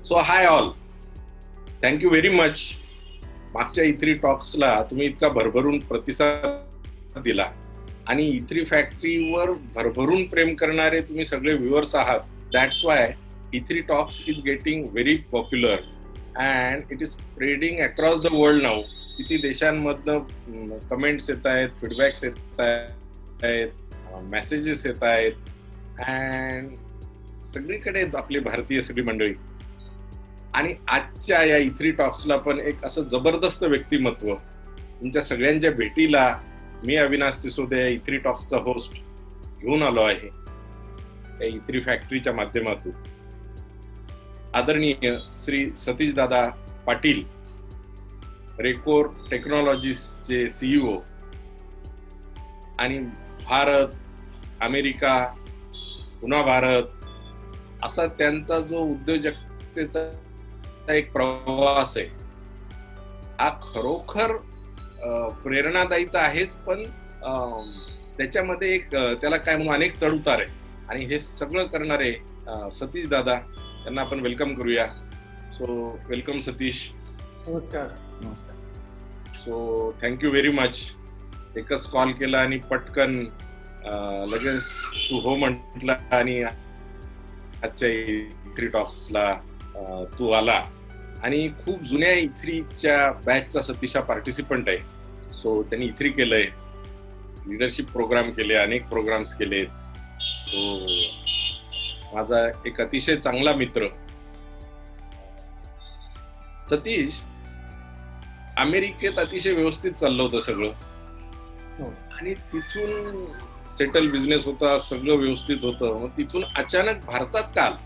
So hi all, thank you very much. मागच्या E3 टॉक्सला तुम्ही इतका भरभरून प्रतिसाद दिला आणि E3 फॅक्टरीवर भरभरून प्रेम करणारे तुम्ही सगळे व्ह्युअर्स आहात. That's why E3 talks is getting very popular and it is spreading across the world now. किती देशांमधनं कमेंट्स येत आहेत, फीडबॅक्स येत आहेत, मेसेजेस येत आहेत अँड सगळीकडे आपली भारतीय सगळी मंडळी. आणि आजच्या या E3 टॉक्सला पण एक असं जबरदस्त व्यक्तिमत्व तुमच्या सगळ्यांच्या भेटीला मी अविनाश सिसोदे या E3 टॉक्सचा होस्ट घेऊन आलो आहे या E3 फॅक्टरीच्या माध्यमातून. आदरणीय श्री सतीश दादा पाटील, रेकोर टेक्नॉलॉजीजचे CEO आणि भारत, अमेरिका, पुन्हा भारत असा त्यांचा जो उद्योजकतेचा एक प्रवास आहे, हा खरोखर प्रेरणादायी तर आहेच, पण त्याच्यामध्ये एक त्याला काय म्हणून अनेक चढउतार आहे. आणि हे सगळं करणारे सतीश दादा, त्यांना आपण वेलकम करूया. So welcome Satish. नमस्कार. So thank you very much. एकच कॉल केला आणि पटकन लगेच तू हो म्हटला आणि आजच्या E3 टॉक्सला तू आला. आणि खूप जुन्या E3च्या बॅचचा सतीश हा पार्टिसिपंट आहे. सो त्यांनी E3 केलंय, लिडरशिप प्रोग्राम केले, अनेक प्रोग्राम्स केलेत. तो माझा एक अतिशय चांगला मित्र. सतीश, अमेरिकेत अतिशय व्यवस्थित चाललं होतं सगळं आणि तिथून सेटल बिझनेस होता, सगळं व्यवस्थित होतं. मग तिथून अचानक भारतात का आलं?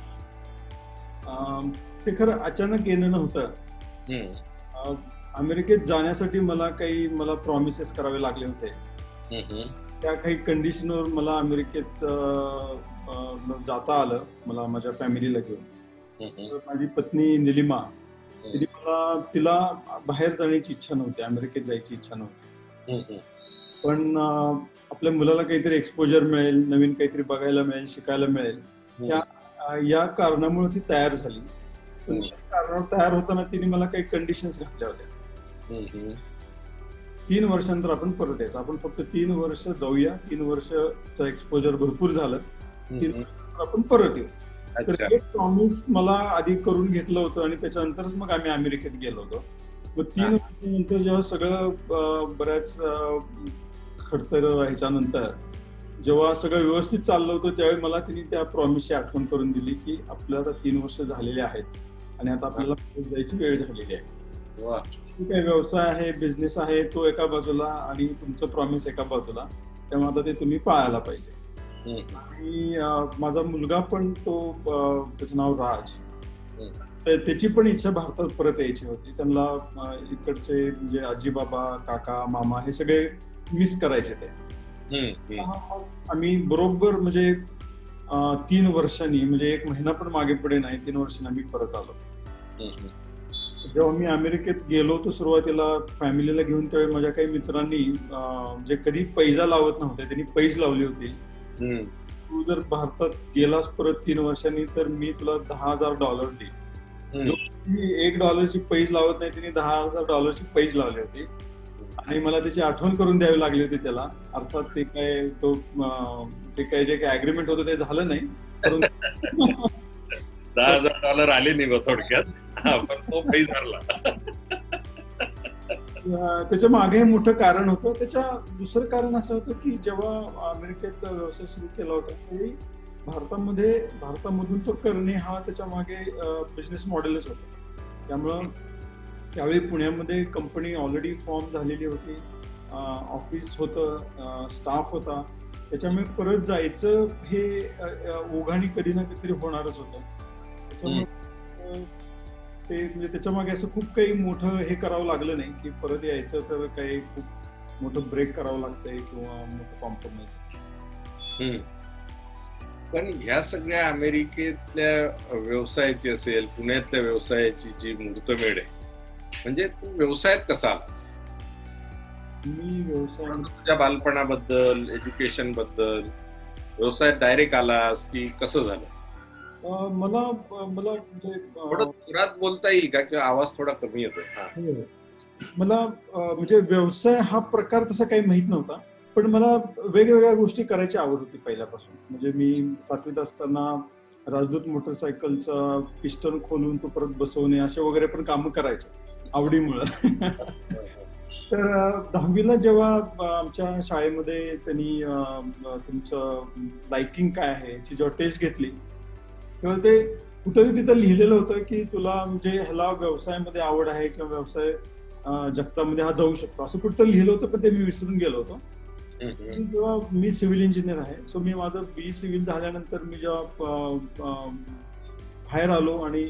ते खरं अचानक येणं नव्हतं. अमेरिकेत जाण्यासाठी मला प्रॉमिसेस करावे लागले होते. त्या काही कंडिशनवर मला अमेरिकेत जाता आलं, मला माझ्या फॅमिलीला घेऊन. माझी पत्नी निलिमा, तिला बाहेर जाण्याची इच्छा नव्हती, अमेरिकेत जायची इच्छा नव्हती. पण आपल्या मुलाला काहीतरी एक्सपोजर मिळेल, नवीन काहीतरी बघायला मिळेल, शिकायला मिळेल, या कारणामुळे ती तयार झाली. पण त्या कारणावर तयार होताना तिने मला काही कंडिशन्स घातल्या होत्या. 3 वर्षांतर आपण परत यायचं, आपण फक्त 3 वर्ष जाऊया, 3 वर्षचं एक्सपोजर भरपूर झालं, 3 वर्षांतर आपण परत येऊ. तर एक प्रॉमिस मला आधी करून घेतलं होतं आणि त्याच्यानंतरच मग आम्ही अमेरिकेत गेलो होतो. मग 3 वर्षांनंतर जेव्हा सगळं बऱ्याच खडतर ह्याच्यानंतर जेव्हा सगळं व्यवस्थित चाललं होतं, त्यावेळी मला तिने त्या प्रॉमिसची आठवण करून दिली की आपल्याला 3 वर्ष झालेले आहेत आणि आता आपल्याला जायची वेळ झालेली आहे. ठीक आहे, व्यवसाय आहे, बिझनेस आहे, तो एका बाजूला आणि तुमचं प्रॉमिस एका बाजूला, त्यामुळे आता ते तुम्ही पाळायला पाहिजे. आणि माझा मुलगा पण, त्याचं नाव राज, त्याची पण इच्छा भारतात परत यायची होती. त्यांना इकडचे म्हणजे आजी बाबा, काका, मामा हे सगळे मिस करायचे ते. आम्ही बरोबर म्हणजे 3 वर्षांनी, म्हणजे 1 महिना पण मागे पुढे नाही, 3 वर्षांनी आम्ही परत आलो. जेव्हा मी अमेरिकेत गेलो होतो सुरुवातीला फॅमिलीला घेऊन, त्यावेळी माझ्या काही मित्रांनी जे कधी पैजा लावत नव्हते त्यांनी पैज लावली होती. तू जर भारतात गेलास परत 3 वर्षांनी तर मी तुला $10,000 देईन. $1 पैज लावत नाही, त्यांनी $10,000 पैज लावली होती आणि मला त्याची आठवण करून द्यावी लागली होती त्याला. अर्थात ते काय जे काय अग्रीमेंट होतं ते झालं नाही. $10,000 आले नाही थोडक्यात, पण तो पैज भरला. त्याच्या मागे मोठं कारण होतं. त्याच्या दुसरं कारण असं होतं की जेव्हा अमेरिकेत व्यवसाय सुरू केला होता त्यावेळी भारतामधून तो करणे हा त्याच्या मागे बिझनेस मॉडेलच होता. त्यामुळं त्यावेळी पुण्यामध्ये कंपनी ऑलरेडी फॉर्म झालेली होती, ऑफिस होतं, स्टाफ होता. त्याच्यामुळे परत जायचं हे ओघाने कधी ना कधीतरी होणारच होतं. त्याच्यामुळे ते म्हणजे त्याच्या मागे असं खूप काही मोठं हे करावं लागलं नाही की परत यायचं तर काही खूप मोठं ब्रेक करावं लागतंय किंवा मोठं कॉम्प्रोमाइज. पण ह्या सगळ्या अमेरिकेतल्या व्यवसायाची असेल, पुण्यातल्या व्यवसायाची जी मुहूर्तमेढ आहे, म्हणजे तू व्यवसायात कसा आलास? मी व्यवसाय तुझ्या बालपणाबद्दल, एज्युकेशन बद्दल, व्यवसायात डायरेक्ट आलास की कसं झालं? मला मला म्हणजे थोडं जोरात बोलता येईल का, किंवा आवाज थोडा कमी येतोय? हो. मला म्हणजे व्यवसाय हा प्रकार तसा काही माहित नव्हता. पण मला वेगवेगळ्या गोष्टी करायची आवड होती पहिल्यापासून. म्हणजे मी 7वीत असताना राजदूत मोटरसायकलचा पिस्टन खोलून तो परत बसवणे असे वगैरे पण कामं करायचो आवडीमुळं. तर 10वीला जेव्हा आमच्या शाळेमध्ये त्यांनी तुमचं लाइकिंग काय आहे याची जेव्हा टेस्ट घेतली, तेव्हा ते कुठेतरी तिथं लिहिलेलं होतं की तुला म्हणजे ह्याला व्यवसायामध्ये आवड आहे किंवा व्यवसाय जगतामध्ये हा जाऊ शकतो असं कुठं लिहिलं होतं, पण ते मी विसरून गेलो होतो. आणि जेव्हा मी सिव्हिल इंजिनियर आहे, सो मी माझं बी सिव्हिल झाल्यानंतर मी जेव्हा बाहेर आलो आणि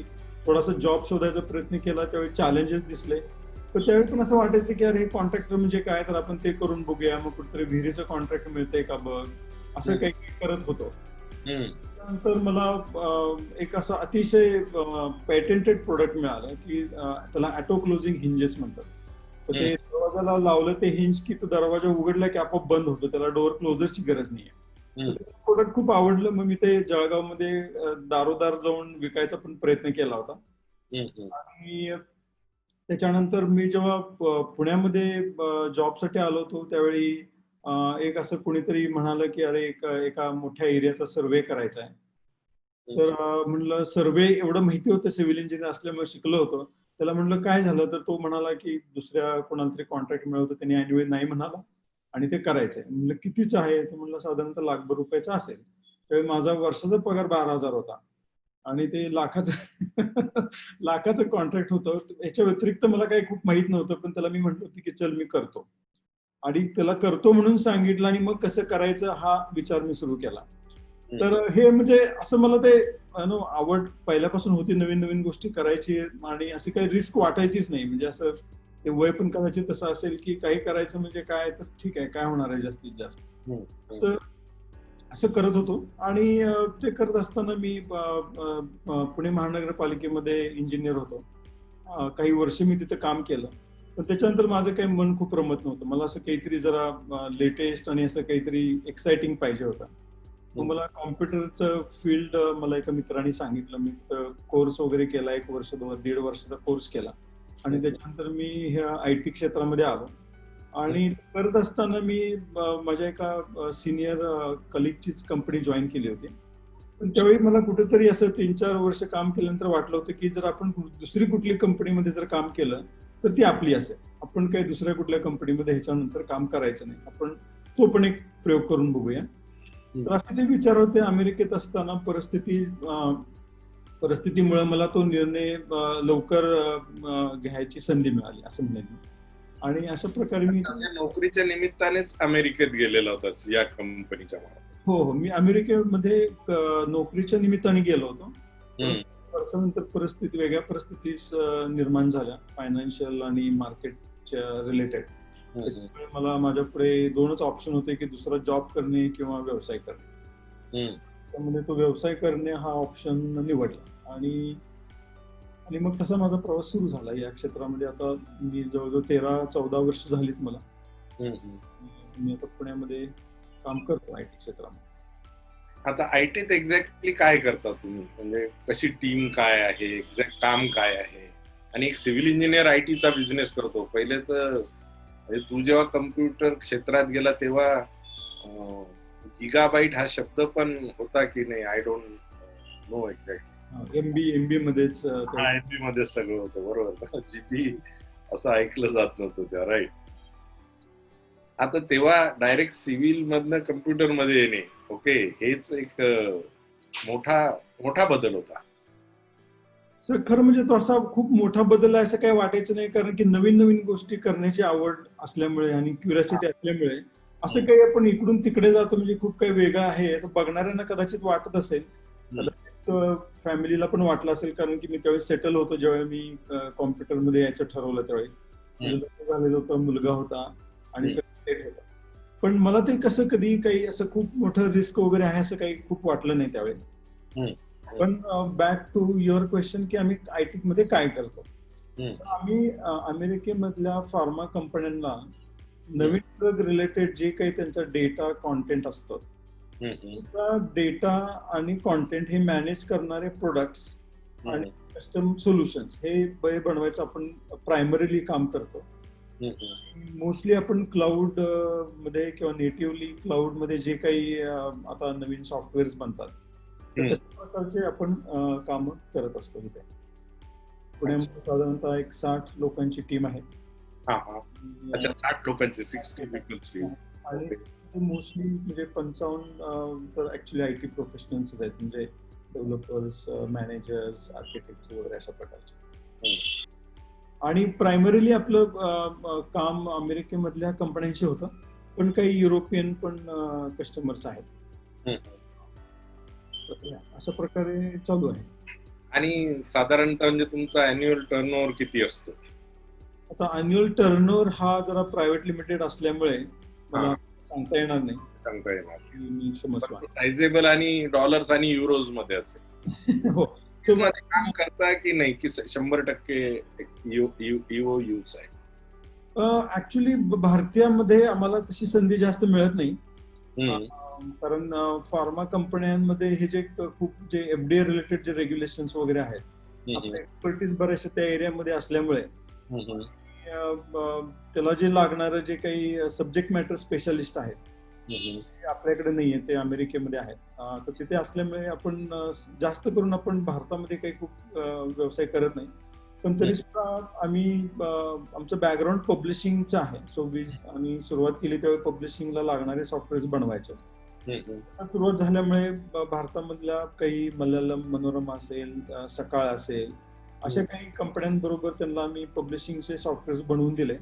थोडासा जॉब शोधायचा प्रयत्न केला त्यावेळी चॅलेंजेस दिसले. तर त्यावेळी पण असं वाटायचं की अरे कॉन्ट्रॅक्टर म्हणजे काय, तर आपण ते करून बघूया, मग कुठेतरी विहिरीचं कॉन्ट्रॅक्ट मिळतंय का बघ, असं काही काही करत होतो. त्यानंतर मला एक असं अतिशय पेटेंटेड प्रोडक्ट मिळालं की त्याला ऑटो क्लोजिंग हिंजेस म्हणतात. तर ते दरवाजाला लावलं ते हिंज की तो दरवाजा उघडला की आपोआप बंद होतो, त्याला डोअर क्लोजरची गरज नाहीये. प्रोडक्ट खूप आवडलं, मग मी ते जळगावमध्ये दारोदार जाऊन विकायचा पण प्रयत्न केला होता. आणि त्याच्यानंतर मी जेव्हा पुण्यामध्ये जॉबसाठी आलो होतो त्यावेळी एक असं कुणीतरी म्हणालं की अरे एका मोठ्या एरियाचा सर्वे करायचा आहे. तर म्हणलं सर्वे एवढं माहिती होतं, सिव्हिल इंजिनियर असल्यामुळे शिकलो होतो. त्याला म्हणलं काय झालं, तर तो म्हणाला की दुसऱ्या कोणाला तरी कॉन्ट्रॅक्ट मिळवतो, त्यांनी ऐनवेळी नाही म्हणाला आणि ते करायचंय. म्हणलं कितीचं आहे, तर म्हणलं साधारणतः लाखभर रुपयाचं असेल. त्यावेळी माझा वर्षाचा पगार 12,000 होता आणि ते लाखाचं लाखाचं कॉन्ट्रॅक्ट होतं. याच्या व्यतिरिक्त मला काही खूप माहित नव्हतं, पण त्याला मी म्हटलं होतं की चल मी करतो. आणि त्याला करतो म्हणून सांगितलं आणि मग कसं करायचं हा विचार मी सुरू केला. तर हे म्हणजे असं मला ते आवड पहिल्यापासून होती, नवीन नवीन गोष्टी करायची आणि अशी काही रिस्क वाटायचीच नाही. म्हणजे असं ते वय पण कदाचित तसं असेल की काही करायचं म्हणजे काय, तर ठीक आहे, काय होणार आहे जास्तीत जास्त, असं असं करत होतो. आणि ते करत असताना मी पुणे महानगरपालिकेमध्ये इंजिनियर होतो. काही वर्ष मी तिथे काम केलं. पण त्याच्यानंतर माझं काही मन खूप रमत नव्हतं. मला असं काहीतरी जरा लेटेस्ट आणि असं काहीतरी एक्साइटिंग पाहिजे होतं. मग मला कॉम्प्युटरचं फील्ड मला एका मित्राने सांगितलं. मी कोर्स वगैरे केला, 1 वर्ष, 1.5 वर्षाचा कोर्स केला आणि त्याच्यानंतर मी ह्या आयटी क्षेत्रामध्ये आलो. आणि करत असताना मी माझ्या एका सिनियर कलिगचीच कंपनी जॉईन केली होती. पण त्यावेळी मला कुठेतरी असं 3-4 वर्ष काम केल्यानंतर वाटलं होतं की जर आपण दुसरी कुठली कंपनीमध्ये जर काम केलं तर ती आपली असेल. आपण काही दुसऱ्या कुठल्या कंपनीमध्ये ह्याच्यानंतर काम करायचं नाही. आपण तो पण एक प्रयोग करून बघूया. तर असे ते विचार होते. अमेरिकेत असताना परिस्थितीमुळे मला तो निर्णय लवकर घ्यायची संधी मिळाली असं म्हणेन. आणि अशा प्रकारे मी नोकरीच्या निमित्तानेच अमेरिकेत गेलेला होतास या कंपनीच्या मार्फत? हो, मी अमेरिकेमध्ये नोकरीच्या निमित्ताने गेलो होतो. वर्षानंतर वेगळ्या परिस्थिती निर्माण झाल्या फायनान्शियल आणि मार्केटच्या रिलेटेड. त्याच्यामुळे मला माझ्या पुढे 2च ऑप्शन होते की दुसरा जॉब करणे किंवा व्यवसाय करणे. त्यामध्ये तो व्यवसाय करणे हा ऑप्शन निवडला आणि मग तसा माझा प्रवास सुरू झाला या क्षेत्रामध्ये. आता मी जवळजवळ 13-14 वर्ष झालीत मला. मी आता पुण्यामध्ये काम करतो आयटी क्षेत्रामध्ये. आता आयटीत एक्झॅक्टली काय करता तुम्ही? म्हणजे कशी टीम काय आहे, एक्झॅक्ट काम काय आहे? आणि एक सिव्हिल इंजिनियर आयटीचा बिझनेस करतो. पहिले तर म्हणजे तू जेव्हा कम्प्युटर क्षेत्रात गेला तेव्हा गिगाबाईट हा शब्द पण होता की नाही? I don't know exactly. MB मध्येच एमबी मध्येच सगळं होतं, बरोबर. जीबी असं ऐकलं जात नव्हतं तेव्हा, राईट. आता तेव्हा डायरेक्ट सिव्हिल मधनं कम्प्युटर मध्ये येणे, ओके, हेच एक मोठा बदल होता. तर खरं म्हणजे तो असा खूप मोठा बदल आहे असं काही वाटायचं नाही, कारण की नवीन नवीन गोष्टी करण्याची आवड असल्यामुळे आणि क्युरियोसिटी असल्यामुळे असं काही आपण इकडून तिकडे जातो म्हणजे खूप काही वेगळं आहे बघणाऱ्यांना कदाचित वाटत असेल, कदाचित फॅमिलीला पण वाटलं असेल, कारण की मी त्यावेळी सेटल होतो जेव्हा मी कॉम्प्युटरमध्ये यायचं ठरवलं त्यावेळी. झालेलं होतं, मुलगा होता आणि सगळं सेट होतं. पण मला ते कसं कधी काही असं खूप मोठं रिस्क वगैरे आहे असं काही खूप वाटलं नाही त्यावेळी. पण बॅक टू युअर क्वेश्चन की आम्ही आयटी मध्ये काय करतो. आम्ही अमेरिकेमधल्या फार्मा कंपन्यांना नवीन ड्रग रिलेटेड जे काही त्यांचा डेटा कॉन्टेंट असतं डेटा आणि कॉन्टेंट हे मॅनेज करणारे प्रोडक्ट्स आणि कस्टम सोल्युशन्स हे बनवायचं आपण प्रायमरीली काम करतो. मोस्टली आपण क्लाउड मध्ये किंवा नेटिव्हली क्लाउड मध्ये जे काही आता नवीन सॉफ्टवेअर्स बनतात तशा प्रकारचे आपण काम करत असतो इथे. पुण्यामध्ये साधारणतः एक 60 लोकांची टीम आहे. अच्छा, 60 लोकांची, 60 पीपल्स टीम. आणि मोस्टली म्हणजे 55 तर ऍक्च्युली IT प्रोफेशनल्स आहेत, म्हणजे डेव्हलपर्स, मॅनेजर्स, आर्किटेक्ट वगैरे अशा प्रकारचे. आणि प्रायमरीली आपलं काम अमेरिकेमधल्या कंपन्यांशी होतं, पण काही युरोपियन पण कस्टमर्स आहेत. अशा प्रकारे चालू आहे. आणि साधारणतः म्हणजे तुमचा अॅन्युअल टर्नओव्हर किती असतो? आता अॅन्युअल टर्नओव्हर हा जरा प्रायव्हेट लिमिटेड असल्यामुळे मला सांगता येणार नाही. सांगता येणार मी समजतो सायझेबल आणि डॉलर्स आणि युरोज मध्ये असेल. हो, मध्ये काम करता की नाही, की 100% यूज आहे? ऍक्च्युली भारतीयामध्ये आम्हाला तशी संधी जास्त मिळत नाही, कारण फार्मा कंपन्यांमध्ये हे जे खूप जे FDA रिलेटेड जे रेग्युलेशन्स वगैरे आहेत, एक्सपर्टीज बऱ्याचशा त्या एरियामध्ये असल्यामुळे त्याला जे लागणारं जे काही सब्जेक्ट मॅटर स्पेशालिस्ट आहेत आपल्याकडे नाहीये, ते अमेरिकेमध्ये आहेत. तर तिथे असल्यामुळे आपण जास्त करून आपण भारतामध्ये काही खूप व्यवसाय करत नाही. पण तरी सुद्धा आम्ही आमचं बॅकग्राऊंड पब्लिशिंगचं आहे. सो आम्ही सुरुवात केली त्यावेळी पब्लिशिंगला लागणारे सॉफ्टवेअर्स बनवायचे. सुरुवात झाल्यामुळे भारतामधल्या काही मल्याळम, मनोरमा असेल, सकाळ असेल, अशा काही कंपन्यांबरोबर त्यांना आम्ही पब्लिशिंगचे सॉफ्टवेअर्स बनवून दिले.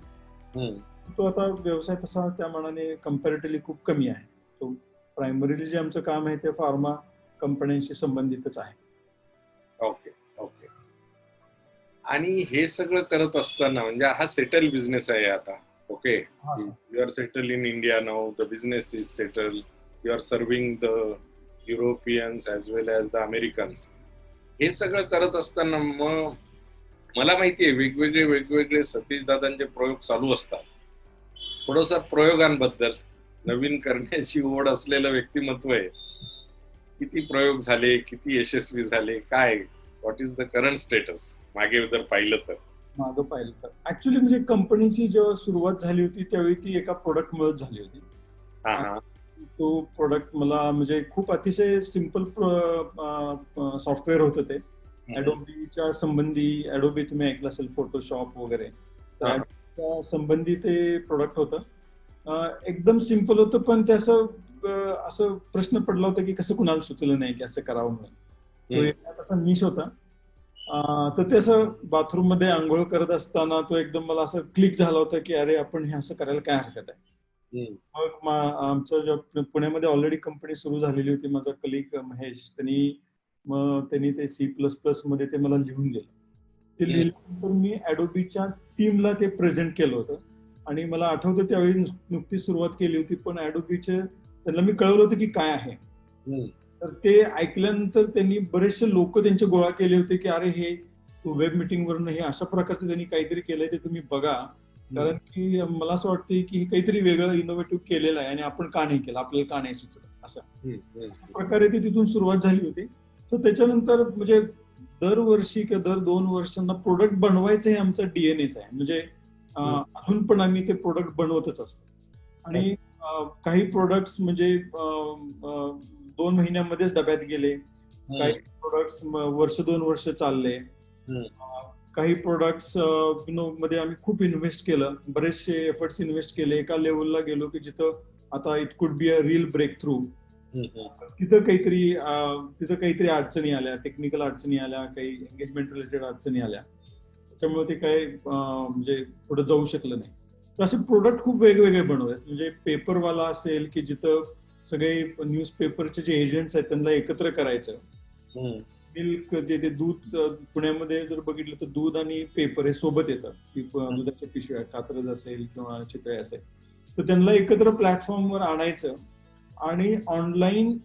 तो आता व्यवसाय तसा त्या मानाने कम्पॅरेटिव्हली खूप कमी आहे. तो प्रायमरीली जे आमचं काम आहे ते फार्मा कंपन्यांशी संबंधितच आहे. Okay okay. आणि हे सगळं करत असताना म्हणजे हा सेटल बिझनेस आहे आता. Okay, you are settle in India now, the business is settle, you are serving the Europeans as well as the Americans. हे सगळं करत असताना मग मला माहितीये वेगवेगळे सतीश दादांचे प्रयोग चालू असतात. थोडंसं प्रयोगांबद्दल, नवीन करण्याची ओढ असलेलं व्यक्तिमत्व आहे. किती प्रयोग झाले, किती यशस्वी झाले, काय, what is the current status मागे जर पाहिलं तर? ऍक्च्युली म्हणजे कंपनीची जेव्हा सुरुवात झाली होती त्यावेळी ती एका प्रोडक्ट मुळे झाली होती. तो प्रोडक्ट मला म्हणजे खूप अतिशय सिम्पल सॉफ्टवेअर होतं ते. ऍडोबीच्या संबंधी, ऍडोबी तुम्ही ऐकलं असेल, फोटोशॉप वगैरे, त्या संबंधी ते प्रोडक्ट होतं. एकदम सिम्पल होतं, पण ते असं प्रश्न पडला होता की कसं कुणाला सुचलं नाही की असं करावं म्हणून. तसा निश होता. तर ते असं बाथरूम मध्ये आंघोळ करत असताना तो एकदम मला असं क्लिक झाला होता की अरे आपण हे असं करायला काय हरकत आहे. मग आमचं पुण्यामध्ये ऑलरेडी कंपनी सुरू झालेली होती. माझा कलिग महेश, त्यांनी ते C++ मध्ये ते मला लिहून दिलं. ते लिहिल्यानंतर मी ऍडोबीच्या टीमला ते प्रेझेंट केलं होतं. आणि मला आठवतं त्यावेळी नुकतीच सुरुवात केली होती, पण ऍडोबीचे त्यांना मी कळवलं होतं की काय आहे. तर ते ऐकल्यानंतर त्यांनी बरेचसे लोक त्यांचे गोळा केले होते की अरे हे वेब मिटिंग वरून हे अशा प्रकारचं त्यांनी काहीतरी केलंय, ते तुम्ही बघा. कारण की मला असं वाटतं की काहीतरी वेगळं इनोव्हेटिव्ह केलेलं आहे आणि आपण का नाही केलं, आपल्याला का नाही सुचत, असं प्रकारे ती तिथून सुरुवात झाली होती. तर त्याच्यानंतर म्हणजे दरवर्षी किंवा दर 2 वर्षांना प्रोडक्ट बनवायचं हे आमचं DNA आहे. म्हणजे अजून पण आम्ही ते प्रोडक्ट बनवतच असतो. आणि काही प्रोडक्ट्स म्हणजे 2 महिन्यामध्येच डब्यात गेले, काही प्रोडक्ट्स वर्ष 2 वर्ष चालले, काही प्रोडक्ट्स मध्ये आम्ही खूप इन्व्हेस्ट केलं, बरेचसे एफर्ट्स इन्व्हेस्ट केले. एका लेवलला गेलो की जिथं आता it could be a real breakthrough. तिथं काहीतरी अडचणी आल्या, टेक्निकल अडचणी आल्या, काही एंगेजमेंट रिलेटेड अडचणी आल्या, त्याच्यामुळे ते काही म्हणजे पुढे जाऊ शकलं नाही. तर असे प्रोडक्ट खूप वेगवेगळे बनवले. म्हणजे पेपरवाला असेल की जिथं सगळे न्यूजपेपरचे जे एजंट्स आहेत त्यांना एकत्र करायचं. मिल्क जे ते दूध, पुण्यामध्ये जर बघितलं तर दूध आणि पेपर हे सोबत येतात, की दुधाच्या पिशव्या, कात्रज असेल किंवा चितळे असेल, तर त्यांना एकत्र प्लॅटफॉर्मवर आणायचं आणि ऑनलाईन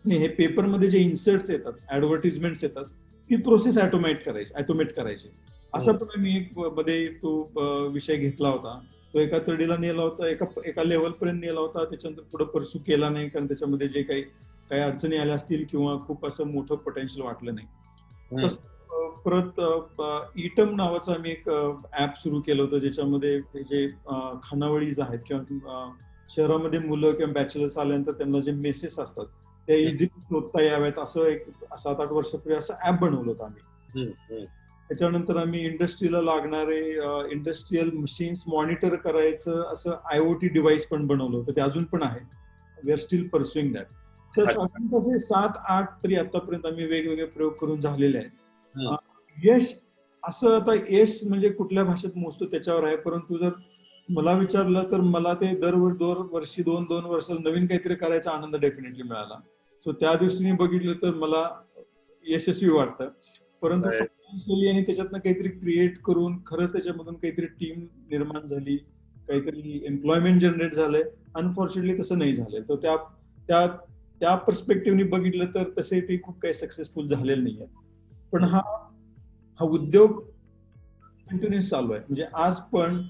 हे पेपरमध्ये जे इन्सर्ट्स येतात, ऍडव्हर्टिजमेंट्स येतात, ती प्रोसेस ऑटोमेट करायची. असा पण मी एक मध्ये तो विषय घेतला होता. तो एका तडीला नेला होता, एका लेवल पर्यंत नेला होता, त्याच्यानंतर पुढे परसू केला नाही, कारण त्याच्यामध्ये जे काही अडचणी आल्या असतील किंवा खूप असं मोठं पोटेन्शियल वाटलं नाही. परत ईटम नावाचं आम्ही एक ऍप सुरू केलं होतं, ज्याच्यामध्ये जे खानावळीज आहेत किंवा शहरामध्ये मुलं किंवा बॅचलर्स आल्यानंतर त्यांना जे मेसेस असतात ते इझी शोधता याव्यात, असं एक 7-8 वर्षापूर्वी असं ऍप बनवलं होतं आम्ही. त्याच्यानंतर आम्ही इंडस्ट्रीला लागणारे इंडस्ट्रीयल मशीन्स मॉनिटर करायचं असं IoT डिव्हाइस पण बनवलं होतं, ते अजून पण आहे. We are still pursuing that. तर साधारण तसे 7-8 तरी आतापर्यंत आम्ही वेगवेगळे प्रयोग करून झालेले आहेत. यश असं, आता यश म्हणजे कुठल्या भाषेत मोजतो त्याच्यावर आहे, परंतु जर मला विचारलं तर मला ते दरवर्षी 2 वर्ष नवीन काहीतरी करायचा आनंद डेफिनेटली मिळाला. सो त्या दृष्टीने बघितलं तर मला यशस्वी वाटतं. परंतु फायनान्शियली आणि त्याच्यातनं काहीतरी क्रिएट करून खरंच त्याच्यामधून काहीतरी टीम निर्माण झाली, काहीतरी एम्प्लॉयमेंट जनरेट झालंय, अनफॉर्च्युनेटली तसं नाही झालंय. तर त्या पर्स्पेक्टिव्हनी बघितलं तर तसे ते खूप काही सक्सेसफुल झालेलं नाहीये. पण हा उद्योग कंटिन्युअस चालू आहे. म्हणजे आज पण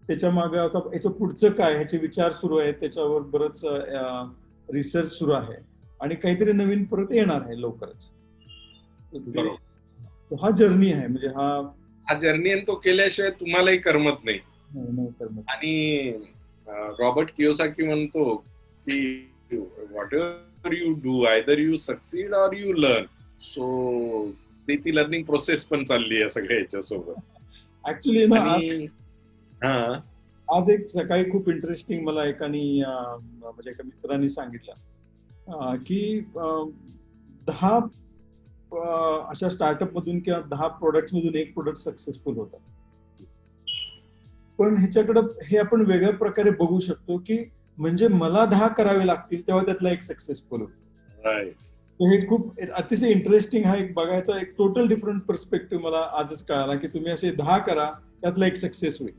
त्याच्या मागे आता याचं पुढचं काय ह्याचे विचार सुरू आहेत, त्याच्यावर बरंच रिसर्च सुरू आहे आणि काहीतरी नवीन परत येणार आहे लवकरच. हा जर्नी आहे, म्हणजे हा जर्नी आणि तो केल्याशिवाय तुम्हालाही करमत नाही. आणि रॉबर्ट कियोसाकी म्हणतो की what ever you do, either you succeed or you learn. So ती लर्निंग प्रोसेस पण चालली आहे सगळ्या याच्यासोबत ऍक्च्युली ना. आज एक सकाळी खूप इंटरेस्टिंग मला एका मित्रांनी सांगितलं की 10 अशा स्टार्टअप मधून किंवा 10 प्रोडक्ट मधून एक प्रोडक्ट सक्सेसफुल होतं. पण ह्याच्याकडे हे आपण वेगळ्या प्रकारे बघू शकतो की म्हणजे मला 10 करावे लागतील तेव्हा त्यातला एक सक्सेसफुल होईल. हे खूप अतिशय इंटरेस्टिंग, हा एक बघायचा एक टोटल डिफरंट पर्स्पेक्टिव्ह मला आजच कळाला की तुम्ही असे 10 करा, त्यातला एक सक्सेस होईल.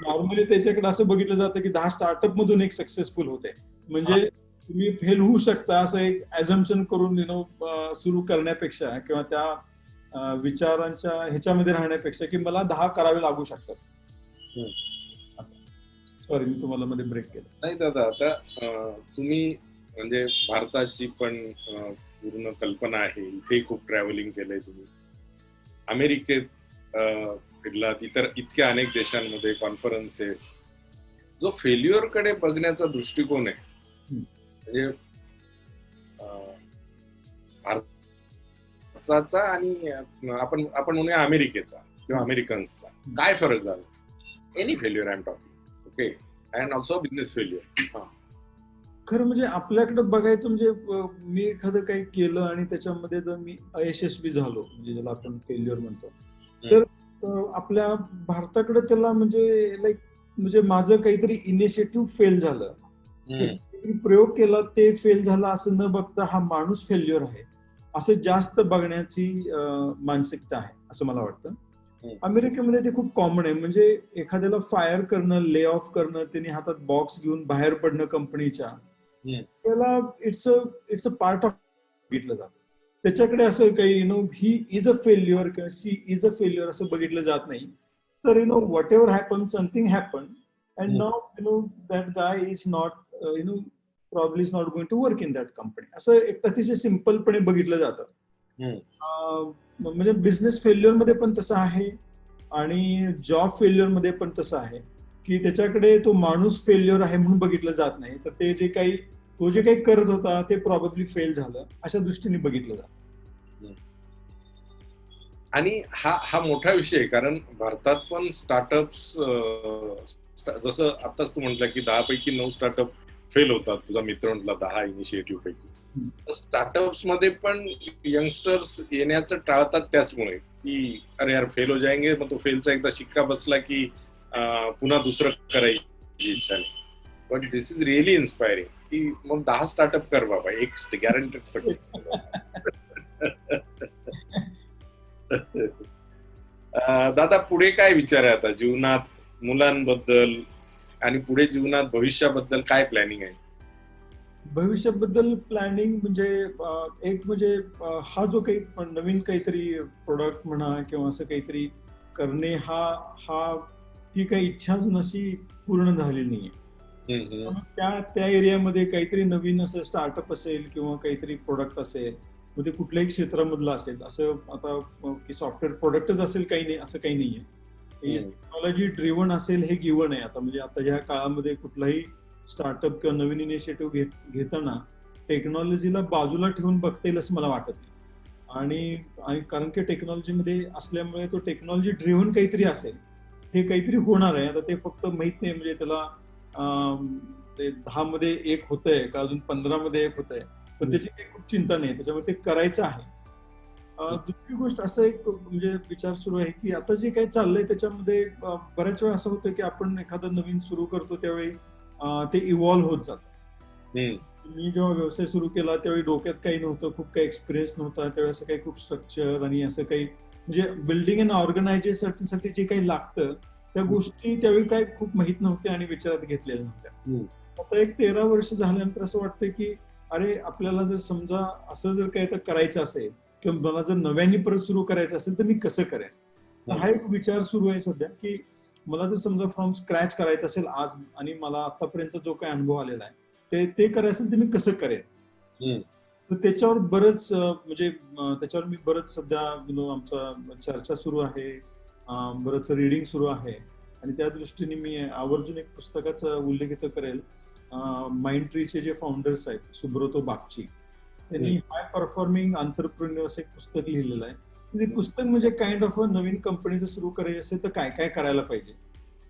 नॉर्मली त्याच्याकडे असं बघितलं जातं की 10 स्टार्टअप मधून एक सक्सेसफुल होते, म्हणजे तुम्ही फेल होऊ शकता असं एक ऍझम्पशन करून सुरू करण्यापेक्षा किंवा त्या विचारांच्या ह्याच्यामध्ये राहण्यापेक्षा की मला 10 करावे लागू शकतात. सॉरी, मी तुम्हाला मध्ये ब्रेक केलं. नाही दादा, आता तुम्ही म्हणजे भारताची पण पूर्ण कल्पना आहे, इथे खूप ट्रॅव्हलिंग केलंय तुम्ही, अमेरिकेत फिरलात, इतक्या अनेक देशांमध्ये कॉन्फरन्सेस. जो फेल्युअर कडे बघण्याचा दृष्टिकोन आहे म्हणजे भारताचा आणि आपण म्हणूया अमेरिकेचा किंवा अमेरिकन्सचा, काय फरक झाला? Any failure I am talking, okay, and also business failure. खरं म्हणजे आपल्याकडे बघायचं म्हणजे मी एखादं काही केलं आणि त्याच्यामध्ये जर मी अयशस्वी झालो, म्हणजे ज्याला आपण फेल्युअर म्हणतो, तर आपल्या भारताकडे त्याला म्हणजे माझं काहीतरी इनिशिएटिव्ह फेल झालं, प्रयोग केला ते फेल झाला असं न बघता हा माणूस फेल्युअर आहे असं जास्त बघण्याची मानसिकता आहे असं मला वाटतं. अमेरिकेमध्ये ते खूप कॉमन आहे, म्हणजे एखाद्याला फायर करणं, ले ऑफ करणं, त्यांनी हातात बॉक्स घेऊन बाहेर पडणं कंपनीच्या, त्याला इट्स अ पार्ट ऑफ बघितलं जातं. त्याच्याकडे असं काही ही इज अ फेल्युअर किंवा शी इज अ फेल्युअर असं बघितलं जात नाही. तर what ever happen, something happen and now that guy is not probably is not going to work in that company, असं एक अतिशय सिंपलपणे बघितलं जातं. म्हणजे बिझनेस फेल्युअर मध्ये पण तसं आहे आणि जॉब फेल्युअर मध्ये पण तसं आहे की त्याच्याकडे तो माणूस फेल्युअर आहे म्हणून बघितलं जात नाही, तर ते जे काही करत होता ते प्रॉबेबली फेल झालं अशा दृष्टीने बघितलं जातं. आणि हा मोठा विषय, कारण भारतात पण स्टार्टअप्स, जसं आताच तू म्हटलं की 10 पैकी 9 स्टार्टअप फेल होतात, तुझा मित्र म्हटला 10 इनिशिएटिव्ह पैकी. स्टार्टअप्स मध्ये पण यंगस्टर्स येण्याचं टाळतात त्याचमुळे की अरे यार फेल हो जाएंगे, मग तो फेलचा एकदा शिक्का बसला की पुन्हा दुसरं करायची इच्छा नाही. But this is really inspiring की मग 10 स्टार्टअप कर बाबा, एक गॅरंटेड सक्सेस. दादा, पुढे काय विचार आहे आता जीवनात, मुलांबद्दल आणि पुढे जीवनात भविष्याबद्दल काय प्लॅनिंग आहे? भविष्याबद्दल प्लॅनिंग म्हणजे हा जो काही नवीन काहीतरी प्रोडक्ट म्हणा किंवा असं काहीतरी करणे, हा ती काही इच्छा अजून अशी पूर्ण झालेली नाहीये. हम्म. त्या एरियामध्ये काहीतरी नवीन असं स्टार्टअप असेल किंवा काहीतरी प्रोडक्ट असेल, मग ते कुठल्याही क्षेत्रामधलं असेल, असं आता की सॉफ्टवेअर प्रोडक्टच असेल काही नाही असं काही नाहीये. टेक्नॉलॉजी ड्रिव्हन असेल हे गिव्हन आहे. आता म्हणजे आता ह्या काळामध्ये कुठलाही स्टार्टअप किंवा नवीन इनिशिएटिव्ह घेताना टेक्नॉलॉजीला बाजूला ठेवून बघता येईल असं मला वाटत नाही. आणि कारण की टेक्नॉलॉजीमध्ये असल्यामुळे तो टेक्नॉलॉजी ड्रिव्हन काहीतरी असेल, हे काहीतरी होणार आहे. आता ते फक्त माहित नाही म्हणजे त्याला ते 10 मध्ये 1 होतंय का अजून 15 मध्ये 1 होतंय, पण त्याची काही खूप चिंता नाही, त्याच्यामुळे ते करायचं आहे. दुसरी गोष्ट असं एक म्हणजे विचार सुरू आहे की आता जे काही चाललंय त्याच्यामध्ये बऱ्याच वेळा असं होतं की आपण एखादं नवीन सुरू करतो त्यावेळी ते इव्हॉल्व्ह होत जातं. मी जेव्हा व्यवसाय सुरू केला त्यावेळी डोक्यात काही नव्हतं, खूप काही एक्सपिरियन्स नव्हता त्यावेळी, असं काही खूप स्ट्रक्चर आणि असं काही म्हणजे बिल्डिंग अँड ऑर्गनायझेशनसाठी जे काही लागतं त्या गोष्टी त्यावेळी काय खूप माहित नव्हत्या आणि विचारात घेतलेल्या नव्हत्या. आता एक 13 वर्ष झाल्यानंतर असं वाटतं की अरे आपल्याला जर समजा असं जर काही तर करायचं असेल किंवा मला जर नव्याने परत सुरू करायचं असेल तर मी कसं करेन. हा एक विचार सुरू आहे सध्या की मला जर समजा फ्रॉम स्क्रॅच करायचं असेल आज आणि मला आतापर्यंत जो काही अनुभव आलेला आहे ते करायचं असेल तर मी कसं करेन. तर त्याच्यावर बरंच म्हणजे त्याच्यावर मी बरंच सध्या आमचा चर्चा सुरू आहे, बरंच रीडिंग सुरू आहे आणि त्या दृष्टीने मी आवर्जून एक पुस्तकाचा उल्लेख इथं करेल. माइंड ट्रीचे जे फाउंडर्स आहेत सुब्रतो बागची, त्यांनी हाय परफॉर्मिंग एंटरप्रेन्योर्स एक पुस्तक लिहिलेलं आहे. ते पुस्तक म्हणजे काइंड ऑफ नवीन कंपनी जर सुरू करायची असेल तर काय काय करायला पाहिजे.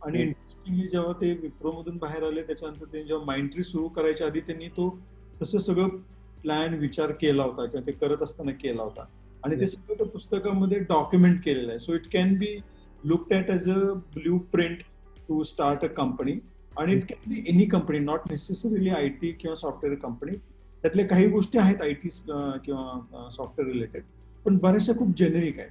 आणि इंटरेस्टिंगली जेव्हा ते विप्रोमधून बाहेर आले त्याच्यानंतर त्यांनी जेव्हा माइंड ट्री सुरू करायच्या आधी त्यांनी तो तसं सगळं प्लॅन विचार केला होता किंवा ते करत असताना केला होता आणि ते सगळं त्या पुस्तकामध्ये डॉक्युमेंट केलेलं आहे. So it can be looked at as a blueprint to start a company आणि it can be any company, not necessarily IT किंवा सॉफ्टवेअर कंपनी. त्यातल्या काही गोष्टी आहेत IT किंवा सॉफ्टवेअर रिलेटेड, पण बऱ्याचशा खूप जेनेरिक आहेत.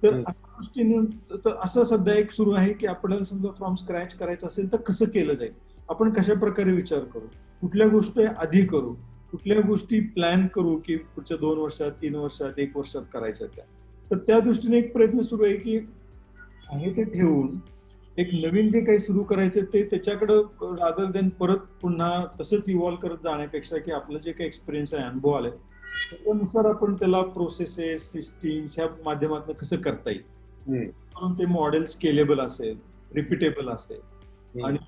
तर अशा दृष्टीने असं सध्या एक सुरू आहे की आपल्याला समजा फ्रॉम स्क्रॅच करायचं असेल तर कसं केलं जाईल, आपण कशा प्रकारे विचार करू, कुठल्या गोष्टी आधी करू, कुठल्या गोष्टी प्लॅन करू की पुढच्या 2 वर्षात 3 वर्षात 1 वर्षात करायच्या त्या. तर त्या दृष्टीने एक प्रयत्न सुरू आहे की आहे ते ठेवून एक नवीन जे काही सुरू करायचं ते त्याच्याकडं रादर देन परत पुन्हा तसंच इव्हॉल्व्ह करत जाण्यापेक्षा की आपलं जे काही एक्सपिरियन्स आहे, अनुभव आलाय त्यानुसार आपण त्याला प्रोसेसेस सिस्टीम ह्या माध्यमातून कसं करता येईल म्हणून ते मॉडेल स्केलेबल असेल, रिपीटेबल असेल आणि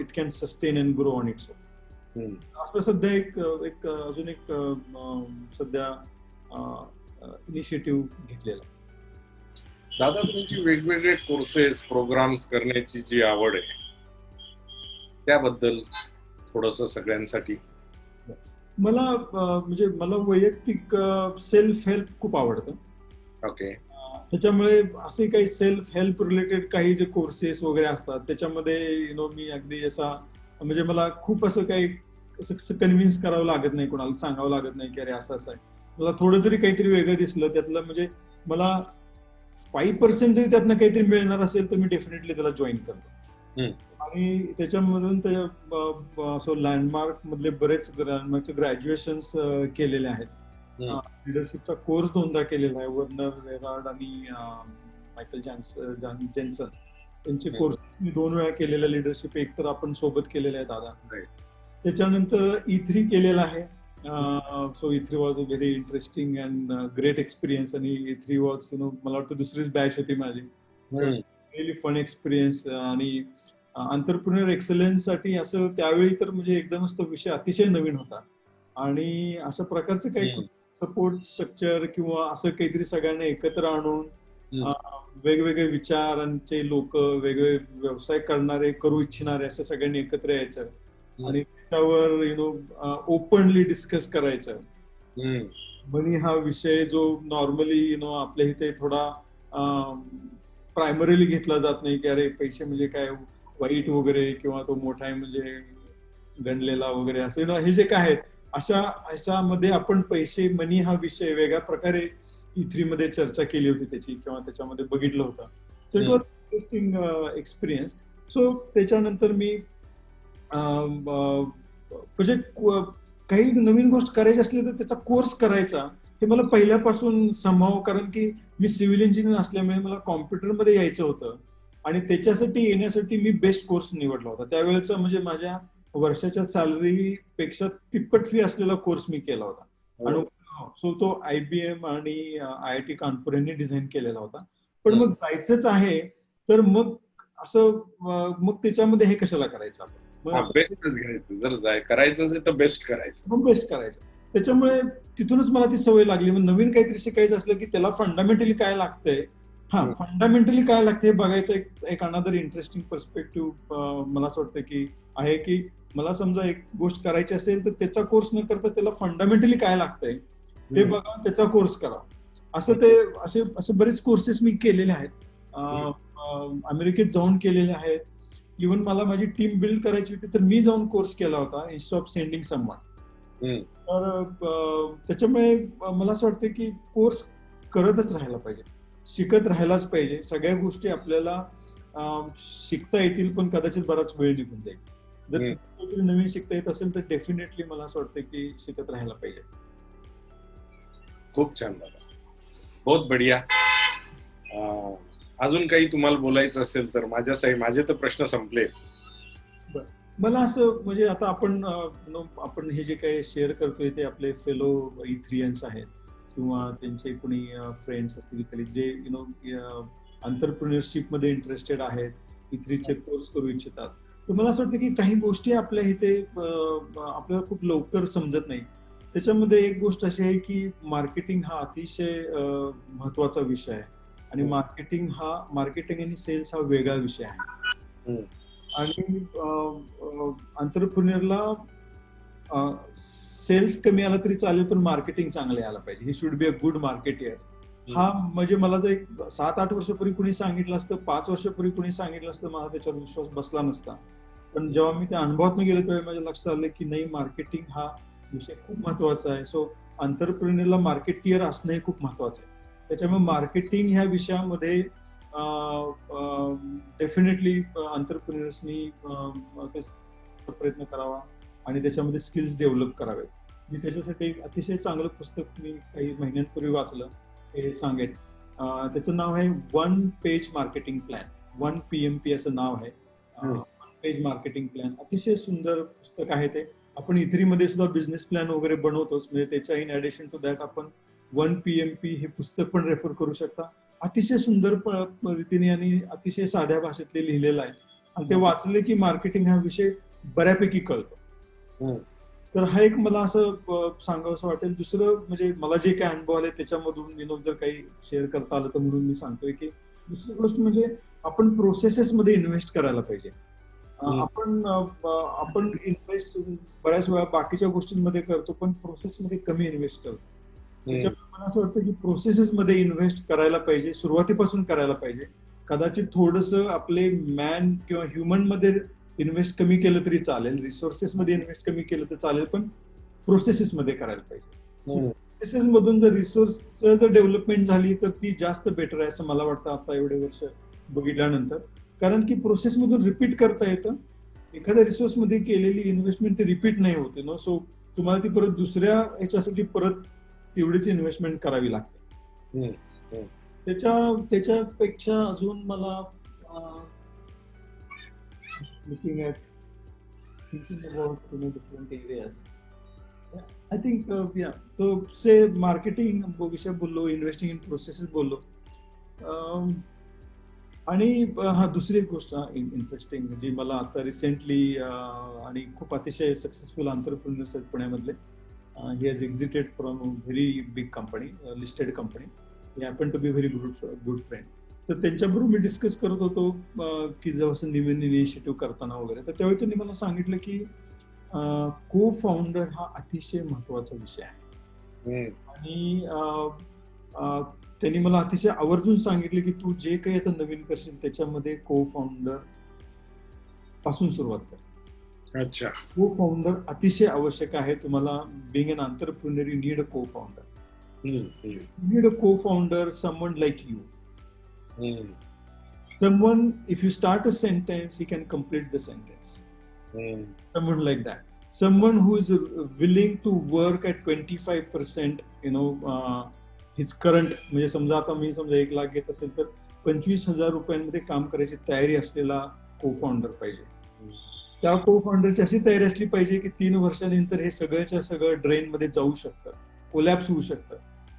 it can sustain and grow on its own. असं सध्या एक अजून एक सध्या इनिशिएटिव्ह घेतलेला. दादा, तुमची वेगवेगळे कोर्सेस प्रोग्राम्स करण्याची जी आवड आहे त्याबद्दल थोडंसं सगळ्यांसाठी. मला म्हणजे मला वैयक्तिक सेल्फ हेल्प खूप आवडतं. ओके. त्याच्यामुळे असे काही सेल्फ हेल्प रिलेटेड काही जे कोर्सेस वगैरे असतात त्याच्यामध्ये मी अगदी असा म्हणजे मला खूप असं काही असं कन्व्हिन्स करावं लागत नाही, कोणाला सांगावं लागत नाही की अरे असं असं आहे. मला थोडं जरी काहीतरी वेगळं दिसलं त्यातलं म्हणजे मला 5% जरी त्यातनं काहीतरी मिळणार असेल तर मी डेफिनेटली त्याला जॉईन करतो. आणि त्याच्यामधून ते असं लँडमार्क मधले बरेच लँडमार्कचे ग्रॅज्युएशन्स केलेले आहेत. लिडरशिपचा कोर्स 2दा केलेला आहे. वर्नर वेरार्ड आणि मायकल जेन्सन त्यांचे कोर्सेस मी 2 वेळा केलेला. लिडरशिप एक तर आपण सोबत केलेला आहे दादा. त्याच्यानंतर E3 केलेला आहे. So E3 was a very interesting and great experience आणि E3 वॉज मला वाटतं दुसरीच बॅच होती माझी. रिअली फन एक्सपिरियन्स आणि एंटरप्रेन्योर एक्सलन्स साठी असं त्यावेळी तर म्हणजे एकदमच तो विषय अतिशय नवीन होता आणि अशा प्रकारचं काही सपोर्ट स्ट्रक्चर किंवा असं काहीतरी सगळ्यांना एकत्र आणून वेगवेगळे विचारांचे लोक, वेगवेगळे व्यवसाय करणारे, करू इच्छिणारे असं सगळ्यांनी एकत्र यायचं आणि त्याच्यावर ओपनली डिस्कस करायचं. मनी हा विषय जो नॉर्मली आपल्या इथे थोडा प्रायमरीली घेतला जात नाही की अरे पैसे म्हणजे काय वाईट वगैरे किंवा तो मोठा आहे म्हणजे गणलेला वगैरे असं हे जे काय आहेत अशामध्ये आपण पैसे मनी हा विषय वेगळ्या प्रकारे E3 मध्ये चर्चा केली होती त्याची किंवा त्याच्यामध्ये बघितलं होतं. So it was interesting experience. So त्याच्यानंतर मी म्हणजे काही नवीन गोष्ट करायची असली तर त्याचा कोर्स करायचा हे मला पहिल्यापासून संभव, कारण की मी सिव्हिल इंजिनियर असल्यामुळे मला कॉम्प्युटरमध्ये यायचं होतं आणि त्याच्यासाठी येण्यासाठी मी बेस्ट कोर्स निवडला होता. त्यावेळेचा म्हणजे माझ्या वर्षाच्या सॅलरी पेक्षा तिप्पट फी असलेला कोर्स मी केला होता. आणि सो तो IBM आणि IIT कानपूर यांनी डिझाईन केलेला होता. पण मग जायचंच आहे तर मग असं मग त्याच्यामध्ये हे कशाला करायचं आपण, बेस्टच घ्यायचं. जर करायचं असेल तर बेस्ट करायचं, मग बेस्ट करायचं. त्याच्यामुळे तिथूनच मला ती सवय लागली. मग नवीन काहीतरी शिकायचं असलं की त्याला फंडामेंटली काय लागतंय, फंडामेंटली काय लागतं हे बघायचं एक अनदर इंटरेस्टिंग पर्स्पेक्टिव्ह मला असं वाटतं की आहे, की मला समजा एक गोष्ट करायची असेल तर त्याचा कोर्स न करता त्याला फंडामेंटली काय लागतंय हे बघा, त्याचा कोर्स करा. असं ते असे बरेच कोर्सेस मी केलेले आहेत, अमेरिकेत जाऊन केलेले आहेत. इव्हन मला माझी टीम बिल्ड करायची होती तर मी जाऊन कोर्स केला होता इन्स्टेड ऑफ सेंडिंग समवन. तर त्याच्यामुळे मला असं वाटतं की कोर्स करतच राहायला पाहिजे, शिकत राहायलाच पाहिजे. सगळ्या गोष्टी आपल्याला शिकता येतील पण कदाचित बराच वेळ निघून जाईल. जर काहीतरी नवीन शिकता येत असेल तर डेफिनेटली मला असं वाटतं की शिकत राहायला पाहिजे. खूप छान दादा, बहुत बढिया. अजून काही तुम्हाला बोलायचं असेल तर माझे तर प्रश्न संपले. मला असं म्हणजे आता आपण हे जे काही शेअर करतोय ते आपले फेलो E3न्स आहेत किंवा त्यांचे कोणी फ्रेंड्स असतील जे एंटरप्रेन्योरशिप मध्ये इंटरेस्टेड आहेत, E3चे कोर्स करू इच्छितात. तर मला असं वाटतं की काही गोष्टी आपल्या इथे आपल्याला खूप लवकर समजत नाही. त्याच्यामध्ये एक गोष्ट अशी आहे की मार्केटिंग हा अतिशय महत्वाचा विषय आहे आणि मार्केटिंग आणि सेल्स हा वेगळा विषय आहे. आणि एंटरप्रेन्योरला सेल्स कमी आला तरी चालेल पण मार्केटिंग चांगलं यायला पाहिजे. He should be a good marketeer. हा म्हणजे मला जर 7-8 वर्षापूर्वी कुणी सांगितलं असतं, 5 वर्षापूर्वी कुणी सांगितलं असतं, मला त्याच्यावर विश्वास बसला नसता. पण जेव्हा मी त्या अनुभवातून गेलो तेव्हा माझ्या लक्षात आलं की नाही, मार्केटिंग हा विषय खूप महत्वाचा आहे. सो एंटरप्रेन्योरला मार्केटियर असणं हे खूप महत्वाचं आहे. त्याच्यामुळे मार्केटिंग ह्या विषयामध्ये डेफिनेटली एंटरप्रेन्योर्सनी प्रयत्न करावा आणि त्याच्यामध्ये स्किल्स डेव्हलप करावेत. मी त्याच्यासाठी एक अतिशय चांगलं पुस्तक मी काही महिन्यांपूर्वी वाचलं, हे सांगेन. त्याचं नाव आहे 1 पेज मार्केटिंग प्लॅन. 1 PMP असं नाव आहे. 1 पेज मार्केटिंग प्लॅन अतिशय सुंदर पुस्तक आहे ते. आपण E3 मध्ये सुद्धा बिझनेस प्लॅन वगैरे बनवतोच, म्हणजे त्याच्या इन ऍडिशन टू दॅट आपण 1 PMP हे पुस्तक पण रेफर करू शकता. अतिशय सुंदर रीतीने आणि अतिशय साध्या भाषेतले लिहिलेलं आहे आणि ते वाचले की मार्केटिंग हा विषय बऱ्यापैकी कळतो. तर हा एक मला असं सांगावं वाटेल. दुसरं म्हणजे मला जे काही अनुभव आले त्याच्यामधून जर काही शेअर करता आलं तर म्हणून मी सांगतोय की दुसरी गोष्ट म्हणजे आपण प्रोसेसेस मध्ये इन्व्हेस्ट करायला पाहिजे. आपण इन्व्हेस्ट बऱ्याच वेळा बाकीच्या गोष्टींमध्ये करतो पण प्रोसेसमध्ये कमी इन्व्हेस्ट करतो. त्याच्यामुळे मला असं वाटतं की प्रोसेसेस मध्ये इन्व्हेस्ट करायला पाहिजे, सुरुवातीपासून करायला पाहिजे. कदाचित थोडंसं आपले मॅन किंवा ह्युमन मध्ये इन्व्हेस्ट कमी केलं तरी चालेल, रिसोर्सेस मध्ये इन्व्हेस्ट कमी केलं तर चालेल, पण प्रोसेसेस मध्ये करायला पाहिजे. प्रोसेसेस मधून जर रिसोर्सचं जर डेव्हलपमेंट झाली तर ती जास्त बेटर आहे असं मला वाटतं आता एवढे वर्ष बघितल्यानंतर. कारण की प्रोसेस मधून रिपीट करता येतं. एखाद्या रिसोर्स मध्ये केलेली इन्व्हेस्टमेंट ती रिपीट नाही होते ना, सो तुम्हाला ती परत दुसऱ्या ह्याच्यासाठी परत तेवढीच इन्व्हेस्टमेंट करावी लागते. त्याच्यापेक्षा अजून मला looking at thinking about different areas. I think so say marketing विषय बोललो, इन्व्हेस्टिंग इन प्रोसेसेस बोललो. आणि हा दुसरी एक गोष्ट इंटरेस्टिंग जी मला आता रिसेंटली आणि खूप अतिशय सक्सेसफुल एंटरप्रेन्योर्स आहेत पुण्यामधले. he has exited from a very big company, listed company. He happened to be very good friend. तर त्यांच्याबरोबर मी डिस्कस करत होतो की जेव्हा नवीन इनिशिएटिव्ह करताना वगैरे, तर त्यावेळी त्यांनी मला सांगितलं की को फाउंडर हा अतिशय महत्वाचा विषय आहे. आणि त्यांनी मला अतिशय आवर्जून सांगितलं की तू जे काही आता नवीन करशील त्याच्यामध्ये को फाउंडर पासून सुरुवात कर. अच्छा. को फाउंडर अतिशय आवश्यक आहे. तुम्हाला being an entrepreneur you need a को founder. You need a co-founder, someone like you. Someone, if you start a sentence, he can complete the sentence. Someone like that. Someone who is willing to work at 25%, his current, म्हणजे समजा आता मी 1 लाख घेत असेल तर 25,000 रुपयांमध्ये काम करायची तयारी असलेला को फाउंडर पाहिजे. त्या को फाउंडरची अशी तयारी असली पाहिजे की 3 वर्षानंतर हे सगळ्याच्या सगळं ड्रेन मध्ये जाऊ शकतं, कोलॅप्स होऊ शकतं,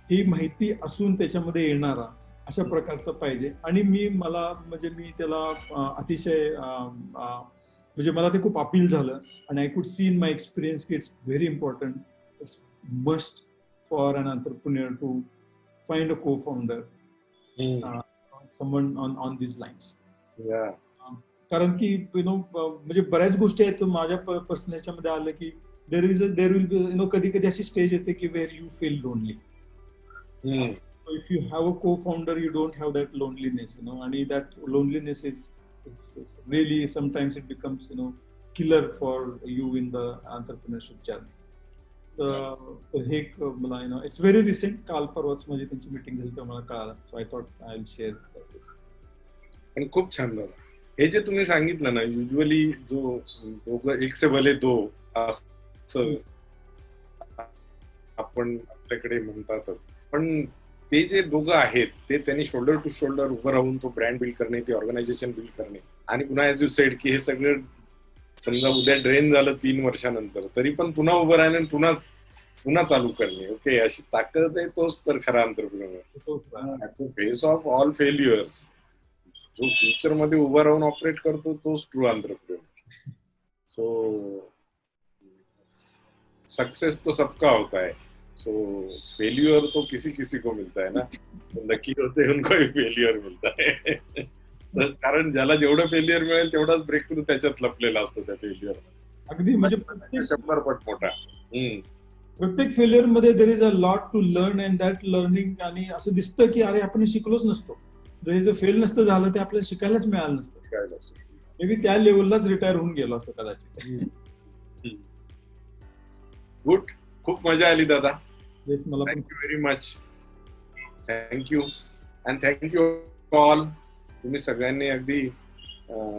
ही माहिती असून त्याच्यामध्ये येणारा अशा प्रकारचं पाहिजे. आणि मी त्याला अतिशय म्हणजे मला ते खूप अपील झालं. आणि I could see in my experience की it's very important, it's must for an entrepreneur to find a co-founder, someone on these lines. कारण की म्हणजे बऱ्याच गोष्टी आहेत माझ्या पर्सनल ह्याच्यामध्ये आलं की देर विल बी कधी कधी अशी स्टेज येते की where you feel lonely. If you have a cofounder you don't have that loneliness, आणि that loneliness is really sometimes it becomes killer for you in the entrepreneurship journey. तर हे मला it's very recent, काल परवाच माझी त्यांची meeting झाली तर मला कळालं. So I thought I will share. पण खूप छान झालं हे जे तुम्ही सांगितलं ना. युजली जो दोघं एक से भले दो असं आपण आपल्याकडे म्हणतातच, पण ते जे दोघं आहेत ते त्यांनी शोल्डर टू शोल्डर उभं राहून तो ब्रँड बिल्ड करणे, ते ऑर्गनायझेशन बिल्ड करणे, आणि पुन्हा ऍज यू सेड की हे सगळं समजा उद्या ड्रेन झालं 3 वर्षानंतर तरी पण पुन्हा उभं राहणे आणि पुन्हा चालू करणे. ओके, अशी ताकद आहे, तोच तर खरा entrepreneur. Face of all failures जो फ्युचर मध्ये उभं राहून ऑपरेट करतो तोच ट्रू एंटरप्रेन्योर. सो सक्सेस तो सबका होता है, सो फेल्यूर तो किसी किसी को मिलता है ना. लकी होते हैं उनको ही फेल्यूर मिलता है. कारण ज्याला जेवढं फेल्युअर मिळेल तेवढाच ब्रेक थ्रू त्याच्यात लपलेला असतो त्या फेल्युअर. अगदी म्हणजे 100 पट मोठा. प्रत्येक फेल्युअर मध्ये there is a lot to learn and that learning. आणि असं दिसतं की अरे आपण शिकलोच नसतो, जर फेल नसतं झालं ते आपल्याला शिकायलाच मिळालं नसतं. मे बी त्या लेवललाच रिटायर होऊन गेलो असतो कदाचित. गुड, खूप मजा आली दादा. मला thank you very much. Thank you and thank you all. तुम्ही सगळ्यांनी अगदी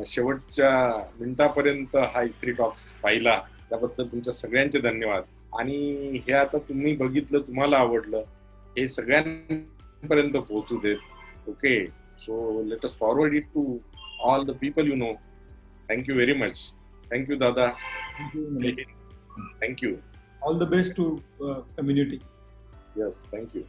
शेवटच्या मिनिटापर्यंत हा E3 टॉक्स पाहिला त्याबद्दल तुमच्या सगळ्यांचे धन्यवाद. आणि हे आता तुम्ही बघितलं, तुम्हाला आवडलं, हे सगळ्यांपर्यंत पोहोचू देत. Okay, so let us forward it to all the people you know. Thank you very much. Thank you दादा. Thank you. All the best to community. Yes, thank you.